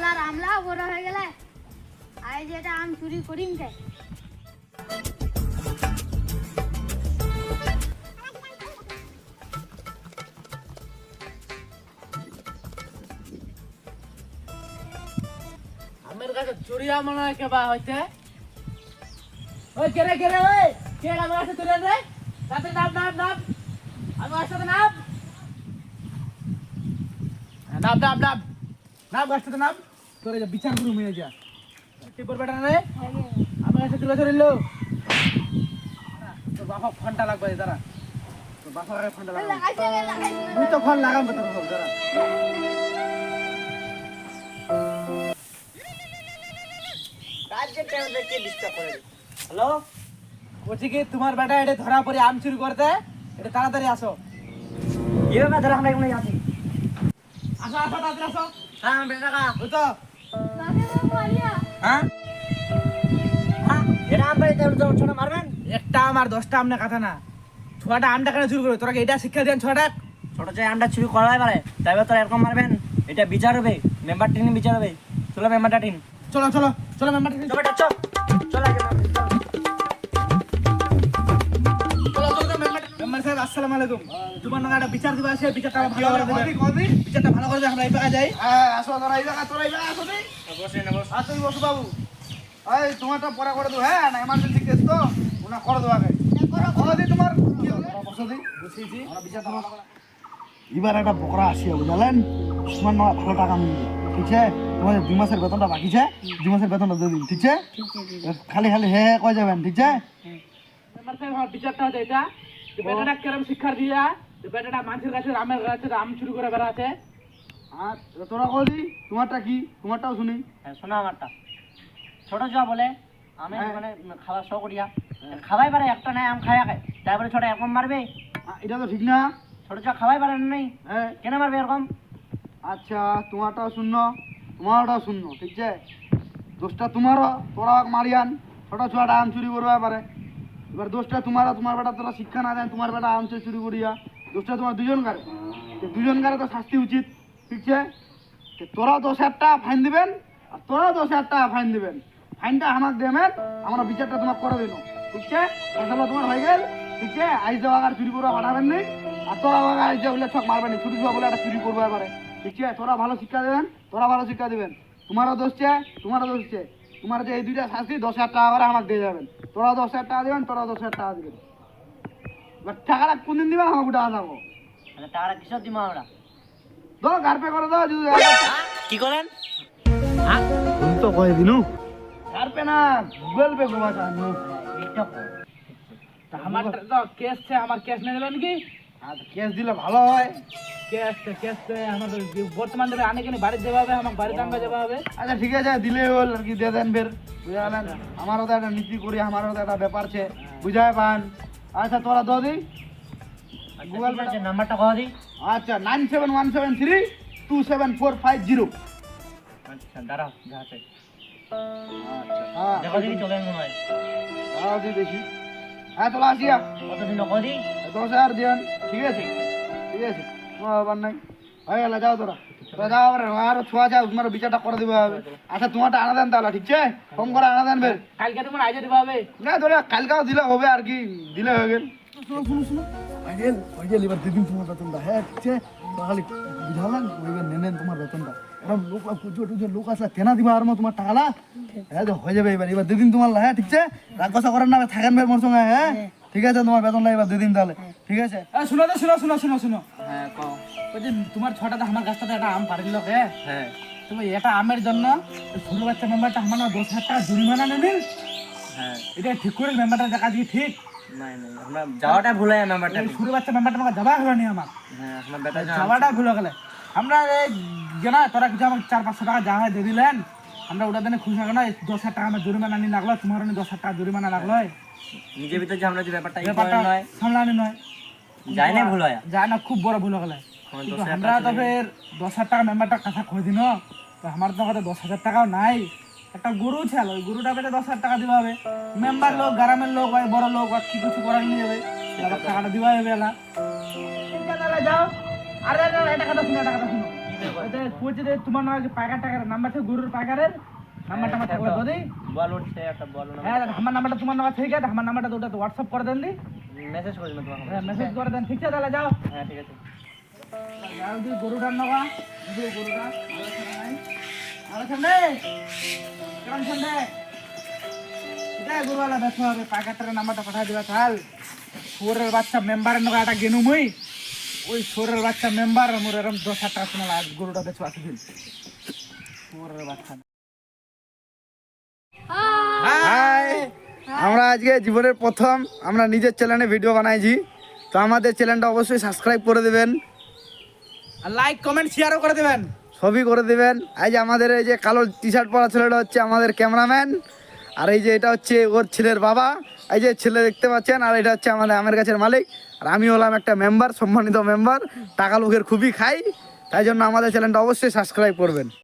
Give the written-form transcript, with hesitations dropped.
শালার আমলা বড় হয়ে গেলে আই যেটা আম চুরি করিম কে আমের কাছে চুরি আম মনে হয় কেবা হইতে ওই কেরে কেরে ওই কে আমার কাছে চুরি রে রাতে নাম নাম নাম আমার সাথে নাম নাম নাম নাম নাম গাছটাতে নাম তোরে যা বিচার গুরু হয়ে যা টিপর বেটা রে আমার কাছে তুলে ধরিল তোর বাবা ফোনটা লাগবে দাঁড়া তোর বাবার ফোনটা লাগবে তুই তো ফোন লাগাম তোর বাবা দাঁড়া হ্যালো বলছি কি তোমার বেটা এটা ধরা পড়ে আম চুরি করতে এটা তাড়াতাড়ি আসো এভাবে ধরা আমরা এখানে আছি। আসো আসো তাড়াতাড়ি আসো হ্যাঁ বেটা ওই তো লাগে মারিয়া হ্যাঁ হ্যাঁ এটা আমরা ছোট মারবেন একটা আম আর 10টা আম না কথা না ছোয়াটা আমটা কেন চুরি করবে তোরা কি এটা শিক্ষা দেন ছোয়াটা ছোট চাই আমরা চুরি করাই পারে তাই তো এরকম মারবেন এটা বিচার হবে মেম্বার টিম বিচার হবে চলো মেম্বারটা টিম চলো চলো চলো মেম্বার চলো বেটা চল চল মেম্বার সাহেব আসসালামু আলাইকুম তোমার নাকি একটা বিচার দিবা আছে বিচারটা ভালো করে দেবে বিচারটা ভালো করে আমরা এই পাকা যাই আসো তোরা এই জায়গা আসো নি আসো বসু বাবু এই তোমারটা পরে করে দেবো হ্যাঁ না এমার্জেন্সি কেস তো ওনা করে দেবো আগে করে দিই তোমার বসো দিই বসিয়েছি আমরা বিচার দেবো এবার একটা বকরা আসিয়া বুঝলেন তোমার না ভালো টাকা মিলবে ঠিক আছে তোমাদের 2 মাসের বেতনটা বাকি আছে 2 মাসের বেতনটা দিয়ে দিন ঠিক আছে খালি খালি হে হে কয়ে যাবেন ঠিক আছে মেম্বার সাহেব আমার বিচারটা হচ্ছে এটা যে বেটাটা কেরম শিক্ষা দিয়া যে বেটাটা মানুষের কাছে আমের কাছে আম চুরি করে বেড়াতে আর তোরা কদি তোমারটা কি তোমারটাও শুনি শোনা আমারটা ছোট যা বলে আমি মানে খাওয়া শো করিয়া খাওয়াই পারে একটা নাই আম খায়া খায় তারপরে ছোট এরকম মারবে এটা তো ঠিক না ছোট চা খাওয়াই পারে না নাই হ্যাঁ কেন মারবে এরকম আচ্ছা তোমারটাও শূন্য তোমারটাও শূন্য ঠিক আছে দোষটা তোমারও তোরা মারিয়ান ছোট ছোয়াটা আম চুরি করবে পারে এবার দোষটা তোমারও তোমার বেটা তোরা শিক্ষা না দেন তোমার বেটা আম চুরি করিয়া দোষটা তোমার দুজন কারে দুজন কারে তো শাস্তি উচিত ঠিক আছে তোরা 10,000 টাকা ফাইন দিবেন আর তোরা 10,000 টাকা ফাইন দিবেন ফাইনটা আমাকে দেবেন আমরা বিচারটা তোমাকে করে দিন ঠিক আছে ফসলা তোমার হয়ে গেল ঠিক আছে আইস দেওয়া আর চুরি করে পাঠাবেন নি আর তোরা আইস দেওয়া বলে ছক মারবেন ছুটি দেওয়া বলে একটা চুরি করবো এবারে ঠিক আছে তোরা ভালো শিক্ষা দেবেন তোরা ভালো শিক্ষা দেবেন তোমারও দোষ তোমারও দোষ তোমার যে এই দুইটা শাস্তি 10,000 টাকা করে আমাকে দিয়ে যাবেন তোরা 10,000 টাকা দেবেন তোরা 10,000 টাকা দিবেন এবার টাকাটা কোনদিন দিবেন আমাকে টাকা দেবো টাকাটা কিসব দিব আমরা দাও গার পে করে দাও যদি কি করেন তুমি তো কয়ে দিনু গার পে না গুগল পে গোবা চানু আমার তো কেস আছে আমার কেস নিয়ে দেবেন কি আর কেস দিলে ভালো হয় কেস আমার বর্তমান ধরে আনে কেন বাড়িতে যাওয়া হবে আমার বাড়িতে আনবা যাওয়া হবে আচ্ছা ঠিক আছে দিলে হল আর কি দিয়ে দেন ফের বুঝলেন আমারও তো একটা নীতি করি আমারও তো একটা ব্যাপার আছে বুঝায় পান আচ্ছা তোরা দো দি গুগল পে নাম্বারটা কত দিই আচ্ছা 9717327450 আচ্ছা দাঁড়াও যাচ্ছে হ্যাঁ দেখো দিবি চলে মনে হয় দাও দি দেখি হ্যাঁ তোলা আসিয়া কতদিন কত দিই 10,000 দিন ঠিক আছে ঠিক আছে কোনো ব্যাপার নাই হয়ে গেল যাও তোরা তোরা যাও আরো ছোঁয়া যাও তোমার বিচারটা করে দিবে হবে আচ্ছা তোমারটা আনা দেন তাহলে ঠিক আছে ফোন করে আনা দেন ফের কালকে তোমার আইজা দিবা হবে না তোরা কালকাও দিলে হবে আর কি দিলে হয়ে গেল শুনো আইডেল এবার দিদিন তোমার বেতনটা হ্যাঁ ঠিক আছে তাহলে বুঝালেন ওইবার নেনেন তোমার বেতনটা এরকম লোক পুজো টুজো লোক আসলে কেনা দিবা আর তোমার টাকালা হ্যাঁ তো হয়ে যাবে এবার দিদিন তোমার হ্যাঁ ঠিক আছে রাগ কষা করেন না থাকেন ভাই মোর সঙ্গে হ্যাঁ ঠিক আছে তোমার বেতনটা এবার দিদিন তাহলে ঠিক আছে শুনো তো শুনো হ্যাঁ কও ওই যে তোমার ছটাতে আমার গাছটাতে একটা আম পাড়িল হ্যাঁ তুমি এটা আমের জন্য ছোট বাচ্চা মেম্বারটা আমার না 10,000 টাকা জরিমানা নেবেন হ্যাঁ এটা ঠিক করে মেম্বারটা দেখা দিয়ে ঠিক নাই নাই আমরা যাওয়াটা ভুলে যায় নাম্বারটা ছোট বাচ্চা মেম্বারটা আমাকে যাবা হলো নি আমার হ্যাঁ আপনার বেটা যাওয়াটা ভুল গেলে আমরা জানা তোরা কিছু আমাকে 400-500 টাকা যা হয় দিয়ে দিলেন আমরা ওটা দিনে খুশি হলো না 10,000 টাকা আমার জরিমানা নিয়ে লাগলো তোমারও 10,000 টাকা জরিমানা লাগলো নিজের ভিতরে যে আমরা যে ব্যাপারটা ব্যাপারটা নয় সামলানি নয় যায় না ভুল হয় যায় না খুব বড় ভুল গেলে আমরা তো ফের 10,000 টাকা মেম্বারটা কথা খোঁজ দিন তো আমার তো কথা 10,000 টাকাও নাই একটা গরু ছিল ওই গরুটা পেতে 10,000 টাকা দিবা হবে মেম্বার লোক গ্রামের লোক হয় বড় লোক আর কি কিছু করার নিয়ে যাবে টাকাটা দিবা হবে এলা ঠিক আছে তাহলে যাও আরে এটা কথা শুনো কইছে যে তোমার নাকি পাইকার টাকার নাম্বার থেকে গরুর পাইকারের নাম্বারটা আমার থাকলে বলি বল উঠছে একটা বল হ্যাঁ আমার নাম্বারটা তোমার নাম্বার থেকে আমার নাম্বারটা দুটো হোয়াটসঅ্যাপ করে দেন দি মেসেজ করে দিন তোমাকে হ্যাঁ মেসেজ করে দেন ঠিক আছে তাহলে যাও হ্যাঁ ঠিক আছে যাও দি গরুটার নগা দি গরুটা আলোচনা কেমন শুনবে এটা গরুওয়ালা দেখো হবে পাইকারটার নাম্বারটা পাঠিয়ে দিবা তাহলে সোরের বাচ্চা মেম্বারের নগা একটা গেনু মুই ওই সোরের বাচ্চা মেম্বার মোর এরকম 10,000 টাকা শোনা লাগ গরুটা বেচো আসি দিন সোরের বাচ্চা হাই আমরা আজকে জীবনের প্রথম আমরা নিজের চ্যানেলে ভিডিও বানাইছি তো আমাদের চ্যানেলটা অবশ্যই সাবস্ক্রাইব করে দেবেন আর লাইক কমেন্ট শেয়ারও করে দেবেন সবই করে দেবেন এই যে আমাদের এই যে কালো টি শার্ট পরা ছেলেটা হচ্ছে আমাদের ক্যামেরাম্যান আর এই যে এটা হচ্ছে ওর ছেলের বাবা এই যে ছেলে দেখতে পাচ্ছেন আর এটা হচ্ছে আমাদের আমের গাছের মালিক আর আমি হলাম একটা মেম্বার সম্মানিত মেম্বার টাকা লোকের খুবই খাই তাই জন্য আমাদের চ্যানেলটা অবশ্যই সাবস্ক্রাইব করবেন